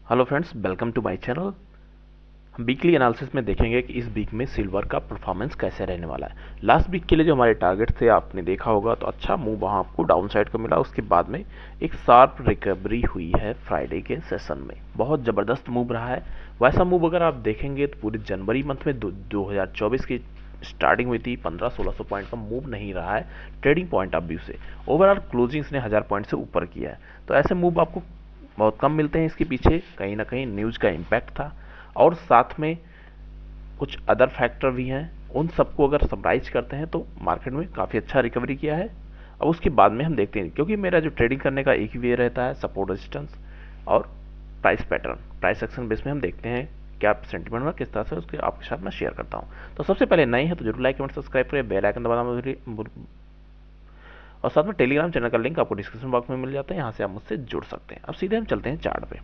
Hello friends, welcome to my channel. हम weekly analysis में देखेंगे कि इस वीक में सिल्वर का परफॉर्मेंस कैसे रहने वाला है। लास्ट वीक के लिए जो हमारे टारगेट थे आपने देखा होगा, तो अच्छा मूव वहाँ आपको डाउन साइड का मिला। उसके बाद में एक शार्प रिकवरी हुई है फ्राइडे के सेशन में, बहुत ज़बरदस्त मूव रहा है। वैसा मूव अगर आप देखेंगे तो पूरे जनवरी मंथ में 2024 की स्टार्टिंग हुई थी 1500-1600 पॉइंट का मूव नहीं रहा है ट्रेडिंग पॉइंट ऑफ व्यू से। ओवरऑल क्लोजिंग्स ने 1000 पॉइंट से ऊपर किया है, तो ऐसे मूव आपको बहुत कम मिलते हैं। इसके पीछे कहीं ना कहीं न्यूज़ का इम्पैक्ट था और साथ में कुछ अदर फैक्टर भी हैं। उन सबको अगर समराइज करते हैं तो मार्केट में काफ़ी अच्छा रिकवरी किया है। अब उसके बाद में हम देखते हैं, क्योंकि मेरा जो ट्रेडिंग करने का एक ही वे रहता है, सपोर्ट रेजिस्टेंस और price pattern. Price action base में हम देखते हैं क्या सेंटिमेंट हुआ, किस तरह से उसके आपके साथ मैं शेयर करता हूँ। तो सबसे पहले नए हैं तो जरूर लाइक कमेंट सब्सक्राइब करें, बेल आइकन दबाना और साथ में टेलीग्राम चैनल का लिंक आपको डिस्क्रिप्शन बॉक्स में मिल जाता है, यहाँ से आप मुझसे जुड़ सकते हैं। अब सीधे हम चलते हैं चार्ट पे।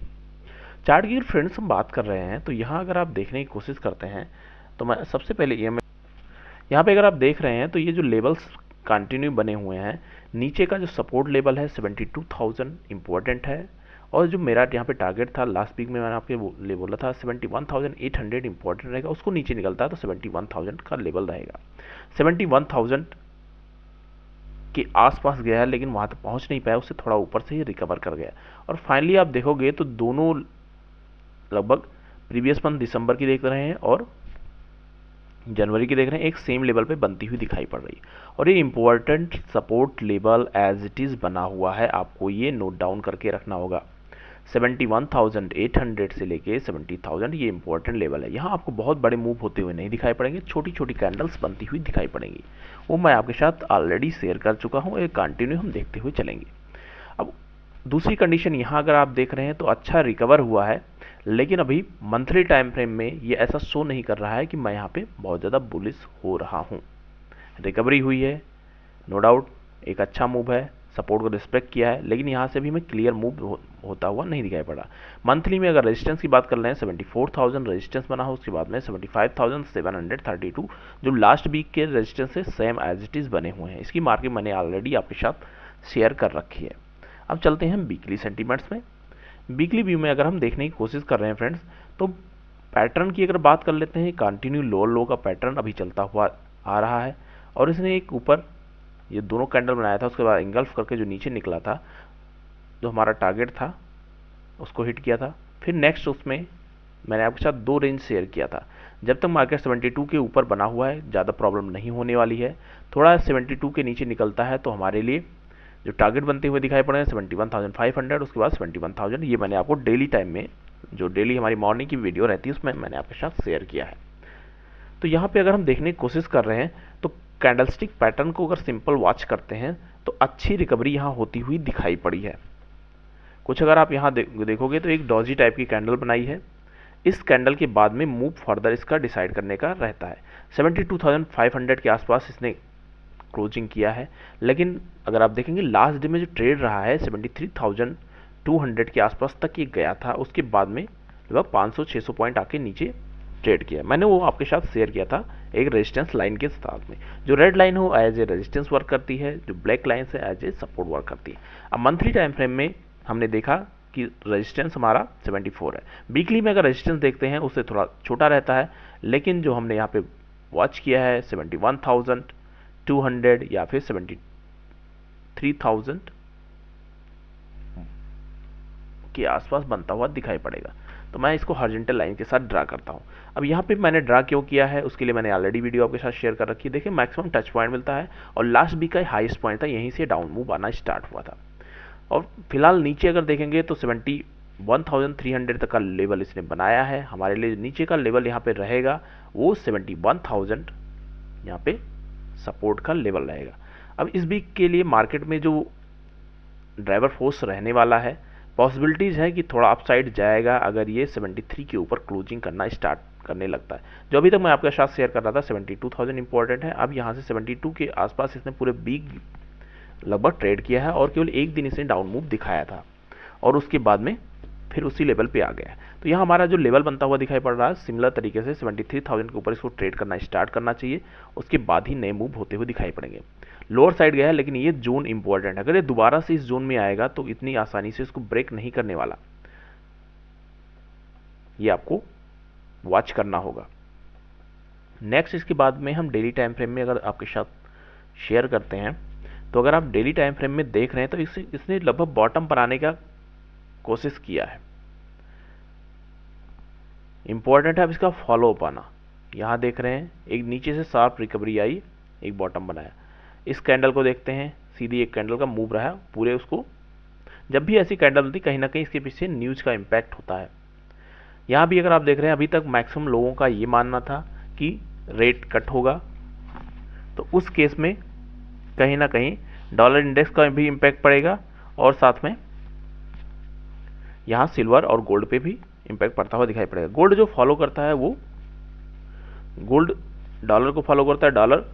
चार्ट की फ्रेंड्स हम बात कर रहे हैं तो यहाँ अगर आप देखने की कोशिश करते हैं तो मैं सबसे पहले यहाँ पे अगर आप देख रहे हैं तो ये जो लेवल्स कंटिन्यू बने हुए हैं, नीचे का जो सपोर्ट लेवल है 72,000 इंपॉर्टेंट है। और जो मेरा यहाँ पे टारगेट था लास्ट वीक में मैंने आपके लिए बोला था 71,800 इंपॉर्टेंट रहेगा, उसको नीचे निकलता है तो 71,000 का लेवल रहेगा। 71,000 के आसपास गया है लेकिन वहां तक पहुंच नहीं पाया, उससे थोड़ा ऊपर से ही रिकवर कर गया। और फाइनली आप देखोगे तो दोनों लगभग प्रीवियस मंथ दिसंबर की देख रहे हैं और जनवरी की देख रहे हैं, एक सेम लेवल पे बनती हुई दिखाई पड़ रही है। और ये important support level as it is बना हुआ है, आपको ये नोट डाउन करके रखना होगा। 71,800 से लेके 70,000 ये इंपॉर्टेंट लेवल है। यहाँ आपको बहुत बड़े मूव होते हुए नहीं दिखाई पड़ेंगे, छोटी छोटी कैंडल्स बनती हुई दिखाई पड़ेंगी। वो मैं आपके साथ ऑलरेडी शेयर कर चुका हूँ, एक कंटिन्यू हम देखते हुए चलेंगे। अब दूसरी कंडीशन यहाँ अगर आप देख रहे हैं तो अच्छा रिकवर हुआ है, लेकिन अभी मंथली टाइम फ्रेम में ये ऐसा शो नहीं कर रहा है कि मैं यहाँ पे बहुत ज़्यादा बुलिश हो रहा हूँ। रिकवरी हुई है, नो डाउट एक अच्छा मूव है, सपोर्ट को रिस्पेक्ट किया है, लेकिन यहाँ से भी मैं क्लियर मूव होता हुआ नहीं दिखाई पड़ा। मंथली में अगर रेजिस्टेंस की बात कर रहे हैं 74,000 रेजिस्टेंस बना हो, उसके बाद में 75,732 जो लास्ट वीक के रेजिस्टेंस से सेम एज इट इज़ बने हुए हैं। इसकी मार्केट मैंने ऑलरेडी आपके साथ शेयर कर रखी है। अब चलते हैं वीकली सेंटीमेंट्स में। वीकली व्यू में अगर हम देखने की कोशिश कर रहे हैं फ्रेंड्स, तो पैटर्न की अगर बात कर लेते हैं, कंटिन्यू लोअर लो का पैटर्न अभी चलता हुआ आ रहा है। और इसने एक ऊपर ये दोनों कैंडल बनाया था, उसके बाद इंगल्फ करके जो नीचे निकला था, जो हमारा टारगेट था उसको हिट किया था। फिर नेक्स्ट उसमें मैंने आपके साथ दो रेंज शेयर किया था। जब तक मार्केट 72 के ऊपर बना हुआ है ज़्यादा प्रॉब्लम नहीं होने वाली है। थोड़ा 72 के नीचे निकलता है तो हमारे लिए जो टारगेट बनते हुए दिखाई पड़े हैं 71,500, उसके बाद 71,000। ये मैंने आपको डेली टाइम में, जो डेली हमारी मॉर्निंग की वीडियो रहती है उसमें मैंने आपके साथ शेयर किया है। तो यहाँ पे अगर हम देखने की कोशिश कर रहे हैं तो कैंडलस्टिक पैटर्न को अगर सिंपल वॉच करते हैं तो अच्छी रिकवरी यहाँ होती हुई दिखाई पड़ी है। कुछ अगर आप यहाँ देखोगे तो एक डॉजी टाइप की कैंडल बनाई है। इस कैंडल के बाद में मूव फर्दर इसका डिसाइड करने का रहता है। 72,500 के आसपास इसने क्लोजिंग किया है, लेकिन अगर आप देखेंगे लास्ट डे में जो ट्रेड रहा है 73,200 के आसपास तक ये गया था। उसके बाद में लगभग 500-600 पॉइंट आके नीचे ट्रेड किया। मैंने वो आपके साथ शेयर किया था एक रेजिस्टेंस लाइन के साथ में। जो रेड लाइन हो एज ए रेजिस्टेंस वर्क करती है, जो ब्लैक लाइन से एज ए सपोर्ट वर्क करती है। अब मंथली टाइम फ्रेम में हमने देखा कि रेजिस्टेंस हमारा 74 है। वीकली में अगर रेजिस्टेंस देखते हैं उससे थोड़ा छोटा रहता है, लेकिन जो हमने यहाँ पे वॉच किया है 71,200 या फिर 73,000 के आसपास बनता हुआ दिखाई पड़ेगा। तो मैं इसको हॉरिजॉन्टल लाइन के साथ ड्रा करता हूँ। अब यहाँ पे मैंने ड्रा क्यों किया है उसके लिए मैंने ऑलरेडी वीडियो आपके साथ शेयर कर रखी है। देखिए मैक्सिमम टच पॉइंट मिलता है और लास्ट वीक का हाईएस्ट पॉइंट था, यहीं से डाउन मूव आना स्टार्ट हुआ था। और फिलहाल नीचे अगर देखेंगे तो 71,300 तक का लेवल इसने बनाया है। हमारे लिए नीचे का लेवल यहाँ पे रहेगा वो 71,000 यहाँ पे सपोर्ट का लेवल रहेगा। अब इस वीक के लिए मार्केट में जो ड्राइवर फोर्स रहने वाला है, पॉसिबिलिटीज़ है कि थोड़ा अपसाइड जाएगा अगर ये 73 के ऊपर क्लोजिंग करना स्टार्ट करने लगता है। जो अभी तक मैं आपके साथ शेयर कर रहा था 72,000 इंपॉर्टेंट है। अब यहाँ से 72 के आसपास इसने पूरे वीक लगभग ट्रेड किया है और केवल एक दिन इसने डाउन मूव दिखाया था और उसके बाद में फिर उसी लेवल पे आ गया है। तो यहाँ हमारा जो लेवल बनता हुआ दिखाई पड़ रहा है सिमिलर तरीके से 73,000 के ऊपर इसको ट्रेड करना स्टार्ट करना चाहिए, उसके बाद ही नए मूव होते हुए दिखाई पड़ेंगे। लोअर साइड गया है लेकिन ये जोन इंपॉर्टेंट है, अगर ये दोबारा से इस जोन में आएगा तो इतनी आसानी से इसको ब्रेक नहीं करने वाला। ये आपको वॉच करना होगा। नेक्स्ट इसके बाद में हम डेली टाइम फ्रेम में अगर आपके साथ शेयर करते हैं, तो अगर आप डेली टाइम फ्रेम में देख रहे हैं तो इसने लगभग बॉटम पर आने का कोशिश किया है। इंपॉर्टेंट है अब इसका फॉलो अप आना। यहाँ देख रहे हैं एक नीचे से शार्प रिकवरी आई, एक बॉटम बनाया। इस कैंडल को देखते हैं, सीधी एक कैंडल का मूव रहा है पूरे उसको। जब भी ऐसी कैंडल होती कहीं ना कहीं इसके पीछे न्यूज का इम्पैक्ट होता है। यहाँ भी अगर आप देख रहे हैं अभी तक मैक्सिमम लोगों का ये मानना था कि रेट कट होगा, तो उस केस में कहीं ना कहीं डॉलर इंडेक्स का भी इम्पैक्ट पड़ेगा और साथ में यहाँ सिल्वर और गोल्ड पे भी इम्पैक्ट पड़ता हुआ दिखाई पड़ेगा। गोल्ड जो फॉलो करता है वो गोल्ड डॉलर को फॉलो करता है, डॉलर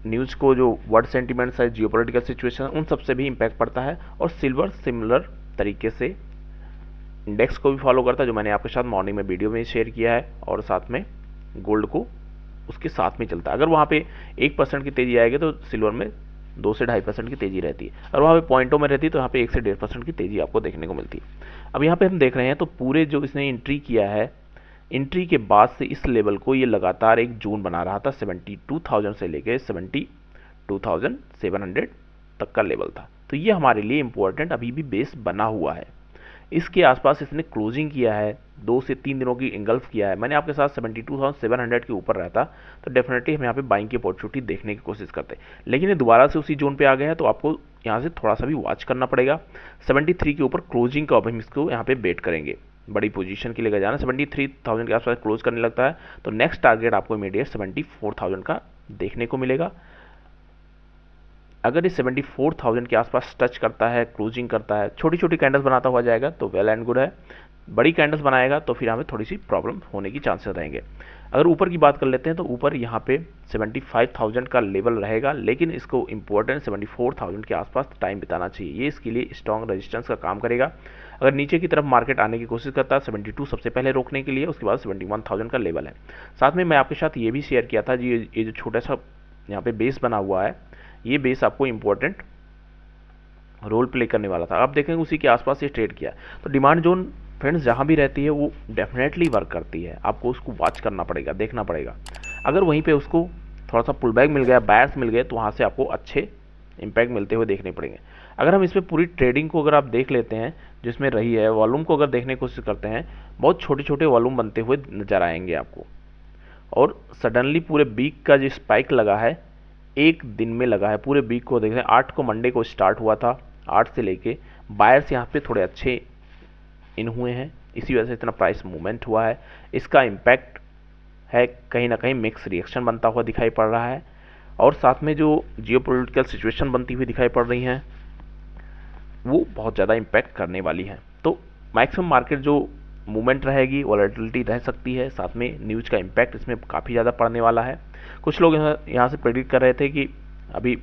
न्यूज को, जो वर्ल्ड सेंटिमेंट्स है, जियोपॉलिटिकल सिचुएशन, उन सब से भी इम्पैक्ट पड़ता है। और सिल्वर सिमिलर तरीके से इंडेक्स को भी फॉलो करता है, जो मैंने आपके साथ मॉर्निंग में वीडियो में शेयर किया है, और साथ में गोल्ड को उसके साथ में चलता है। अगर वहाँ पे 1% की तेजी आएगी तो सिल्वर में 2 से 2.5% की तेजी रहती है, और वहाँ पे पॉइंटों में रहती है तो यहाँ पे 1 से 1.5% की तेजी आपको देखने को मिलती है। अब यहाँ पे हम देख रहे हैं तो पूरे जो इसने एंट्री किया है, एंट्री के बाद से इस लेवल को ये लगातार एक जोन बना रहा था। 72,000 से लेके 72,700 तक का लेवल था। तो ये हमारे लिए इंपॉर्टेंट अभी भी बेस बना हुआ है। इसके आसपास इसने क्लोजिंग किया है, 2 से 3 दिनों की इंगल्फ किया है। मैंने आपके साथ 72,700 के ऊपर रहता तो डेफिनेटली हम यहाँ पे बाइंग की अपॉर्चुनिटी देखने की कोशिश करते, लेकिन ये दोबारा से उसी जोन पे आ गया है, तो आपको यहाँ से थोड़ा सा भी वॉच करना पड़ेगा। 73 के ऊपर क्लोजिंग का अब हम इसको यहाँ पे बेट करेंगे, बड़ी पोजीशन के लिए जाना। 73,000 के आसपास क्लोज करने लगता है तो नेक्स्ट टारगेट आपको इमीडिएट 74,000 का देखने को मिलेगा। अगर ये 74,000 के आसपास टच करता है, क्लोजिंग करता है, छोटी छोटी कैंडल्स बनाता हुआ जाएगा तो वेल एंड गुड है। बड़ी कैंडल्स बनाएगा तो फिर हमें थोड़ी सी प्रॉब्लम होने की चांसेस रहेंगे। अगर ऊपर की बात कर लेते हैं तो ऊपर यहाँ पे 75,000 का लेवल रहेगा, लेकिन इसको इंपॉर्टेंट 74,000 के आसपास टाइम बिताना चाहिए। ये इसके लिए स्ट्रॉन्ग रेजिस्टेंस का काम करेगा। अगर नीचे की तरफ मार्केट आने की कोशिश करता है 72 सबसे पहले रोकने के लिए, उसके बाद 71,000 का लेवल है। साथ में मैं आपके साथ ये भी शेयर किया था जी, ये जो छोटा सा यहाँ पे बेस बना हुआ है, ये बेस आपको इंपॉर्टेंट रोल प्ले करने वाला था। आप देखेंगे उसी के आसपास ये ट्रेड किया। तो डिमांड जोन फ्रेंड्स जहाँ भी रहती है वो डेफिनेटली वर्क करती है, आपको उसको वॉच करना पड़ेगा, देखना पड़ेगा। अगर वहीं पे उसको थोड़ा सा पुल बैक मिल गया, बायर्स मिल गए, तो वहाँ से आपको अच्छे इंपैक्ट मिलते हुए देखने पड़ेंगे। अगर हम इसमें पूरी ट्रेडिंग को अगर आप देख लेते हैं जिसमें रही है, वॉल्यूम को अगर देखने की कोशिश करते हैं, बहुत छोटे छोटे वॉल्यूम बनते हुए नजर आएंगे आपको। और सडनली पूरे वीक का जो स्पाइक लगा है, एक दिन में लगा है। पूरे वीक को देख रहे हैं, 8 को मंडे को स्टार्ट हुआ था, 8 से लेके बायर्स यहाँ पे थोड़े अच्छे इन हुए हैं, इसी वजह से इतना प्राइस मूवमेंट हुआ है। इसका इम्पैक्ट है कहीं ना कहीं मिक्स रिएक्शन बनता हुआ दिखाई पड़ रहा है, और साथ में जो जियोपॉलिटिकल सिचुएशन बनती हुई दिखाई पड़ रही हैं वो बहुत ज़्यादा इम्पैक्ट करने वाली हैं। तो मैक्सिमम मार्केट जो मूवमेंट रहेगी, वॉलेटिलिटी रह सकती है, साथ में न्यूज़ का इम्पैक्ट इसमें काफ़ी ज़्यादा पड़ने वाला है। कुछ लोग यहाँ से प्रेडिक्ट कर रहे थे कि अभी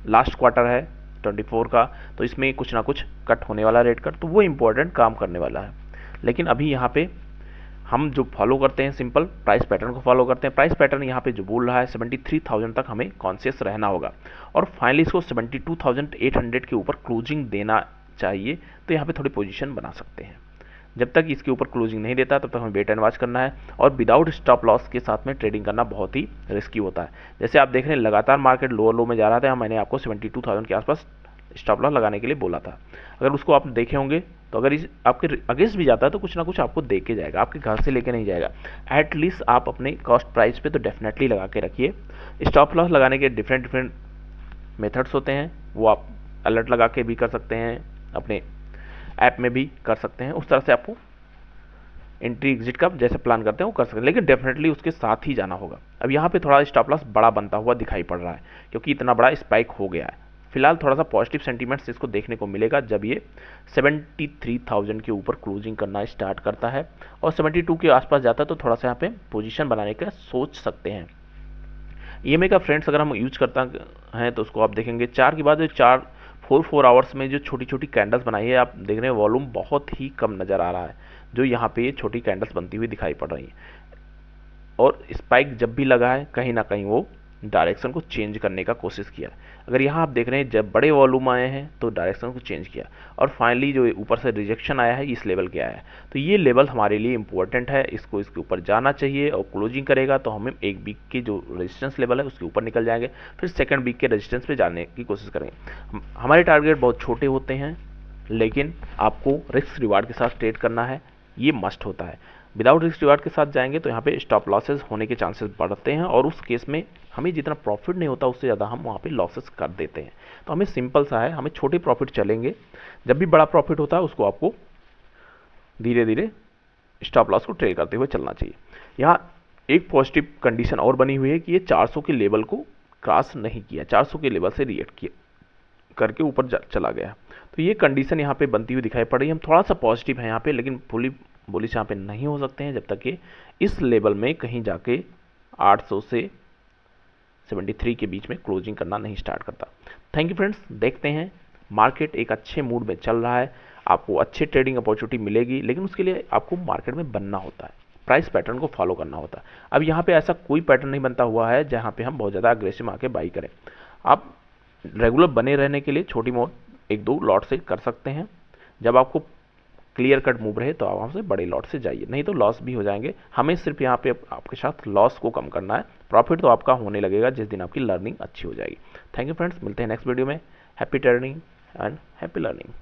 लास्ट क्वार्टर है 24 का, तो इसमें कुछ ना कुछ कट होने वाला रेट कट, तो वो इम्पोर्टेंट काम करने वाला है। लेकिन अभी यहाँ पे हम जो फॉलो करते हैं सिंपल प्राइस पैटर्न को फॉलो करते हैं। प्राइस पैटर्न यहाँ पे जो बोल रहा है 73,000 तक हमें कॉन्शियस रहना होगा, और फाइनली इसको 72,800 के ऊपर क्लोजिंग देना चाहिए। तो यहाँ पे थोड़ी पोजीशन बना सकते हैं। जब तक इसके ऊपर क्लोजिंग नहीं देता तब तक हमें वेट एंड वॉच करना है, और विदाउट स्टॉप लॉस के साथ में ट्रेडिंग करना बहुत ही रिस्की होता है। जैसे आप देख रहे हैं लगातार मार्केट लोअर लो में जा रहा था, मैंने आपको 72,000 के आसपास स्टॉप लॉस लगाने के लिए बोला था। अगर उसको आप देखे होंगे तो अगर इस आपके अगेंस्ट भी जाता है तो कुछ ना कुछ आपको दे के जाएगा, आपके घर से लेके नहीं जाएगा। एटलीस्ट आप अपने कॉस्ट प्राइस पे तो डेफिनेटली लगा के रखिए। स्टॉप लॉस लगाने के डिफरेंट मेथड्स होते हैं, वो आप अलर्ट लगा के भी कर सकते हैं, अपने ऐप में भी कर सकते हैं। उस तरह से आपको एंट्री एग्जिट का जैसे प्लान करते हैं वो कर सकते हैं, लेकिन डेफिनेटली उसके साथ ही जाना होगा। अब यहाँ पे थोड़ा स्टॉप लॉस बड़ा बनता हुआ दिखाई पड़ रहा है क्योंकि इतना बड़ा स्पाइक हो गया है। फिलहाल थोड़ा सा पॉजिटिव सेंटीमेंट्स इसको देखने को मिलेगा जब ये 73,000 के ऊपर क्लोजिंग करना स्टार्ट करता है, और 72 के आसपास जाता है तो थोड़ा सा यहाँ पे पोजीशन बनाने का सोच सकते हैं। EMA का फ्रेंड्स अगर हम यूज करता हैं तो उसको आप देखेंगे 4 के बाद 4 आवर्स में जो छोटी छोटी कैंडल्स बनाई है, आप देख रहे हैं वॉल्यूम बहुत ही कम नज़र आ रहा है, जो यहाँ पे ये छोटी कैंडल्स बनती हुई दिखाई पड़ रही हैं। और स्पाइक जब भी लगा है कहीं ना कहीं वो डायरेक्शन को चेंज करने का कोशिश किया। अगर यहाँ आप देख रहे हैं जब बड़े वॉल्यूम आए हैं तो डायरेक्शन को चेंज किया, और फाइनली जो ऊपर से रिजेक्शन आया है इस लेवल के आया है। तो ये लेवल हमारे लिए इंपॉर्टेंट है, इसको इसके ऊपर जाना चाहिए, और क्लोजिंग करेगा तो हमें एक वीक के जो रेजिस्टेंस लेवल है उसके ऊपर निकल जाएंगे, फिर सेकेंड वीक के रेजिस्टेंस पे जाने की कोशिश करेंगे। हमारे टारगेट बहुत छोटे होते हैं, लेकिन आपको रिस्क रिवार्ड के साथ ट्रेड करना है, ये मस्ट होता है। विदाउट रिस्क रिवार्ड के साथ जाएंगे तो यहाँ पे स्टॉप लॉसेस होने के चांसेस बढ़ते हैं, और उस केस में हमें जितना प्रॉफिट नहीं होता उससे ज़्यादा हम वहाँ पे लॉसेस कर देते हैं। तो हमें सिंपल सा है, हमें छोटे प्रॉफिट चलेंगे, जब भी बड़ा प्रॉफिट होता है उसको आपको धीरे धीरे स्टॉप लॉस को ट्रेड करते हुए चलना चाहिए। यहाँ एक पॉजिटिव कंडीशन और बनी हुई है कि ये 400 के लेवल को क्रॉस नहीं किया, 400 के लेवल से रिएक्ट किया करके ऊपर चला गया। तो ये कंडीशन यहाँ पे बनती हुई दिखाई पड़ रही है। हम थोड़ा सा पॉजिटिव है यहाँ पे, लेकिन फुली बुलिश यहाँ पे नहीं हो सकते हैं जब तक कि इस लेवल में कहीं जाके 800 से 73 के बीच में क्लोजिंग करना नहीं स्टार्ट करता। थैंक यू फ्रेंड्स, देखते हैं मार्केट एक अच्छे मूड में चल रहा है, आपको अच्छे ट्रेडिंग अपॉर्चुनिटी मिलेगी, लेकिन उसके लिए आपको मार्केट में बनना होता है, प्राइस पैटर्न को फॉलो करना होता है। अब यहाँ पे ऐसा कोई पैटर्न नहीं बनता हुआ है जहाँ पे हम बहुत ज़्यादा अग्रेसिव आके बाई करें। आप रेगुलर बने रहने के लिए छोटी मोट एक दो लॉट से कर सकते हैं, जब आपको क्लियर कट मूव रहे तो आप वहाँ से बड़े लॉट से जाइए, नहीं तो लॉस भी हो जाएंगे। हमें सिर्फ यहाँ पे आपके साथ लॉस को कम करना है, प्रॉफिट तो आपका होने लगेगा जिस दिन आपकी लर्निंग अच्छी हो जाएगी। थैंक यू फ्रेंड्स, मिलते हैं नेक्स्ट वीडियो में। Happy trading and happy learning.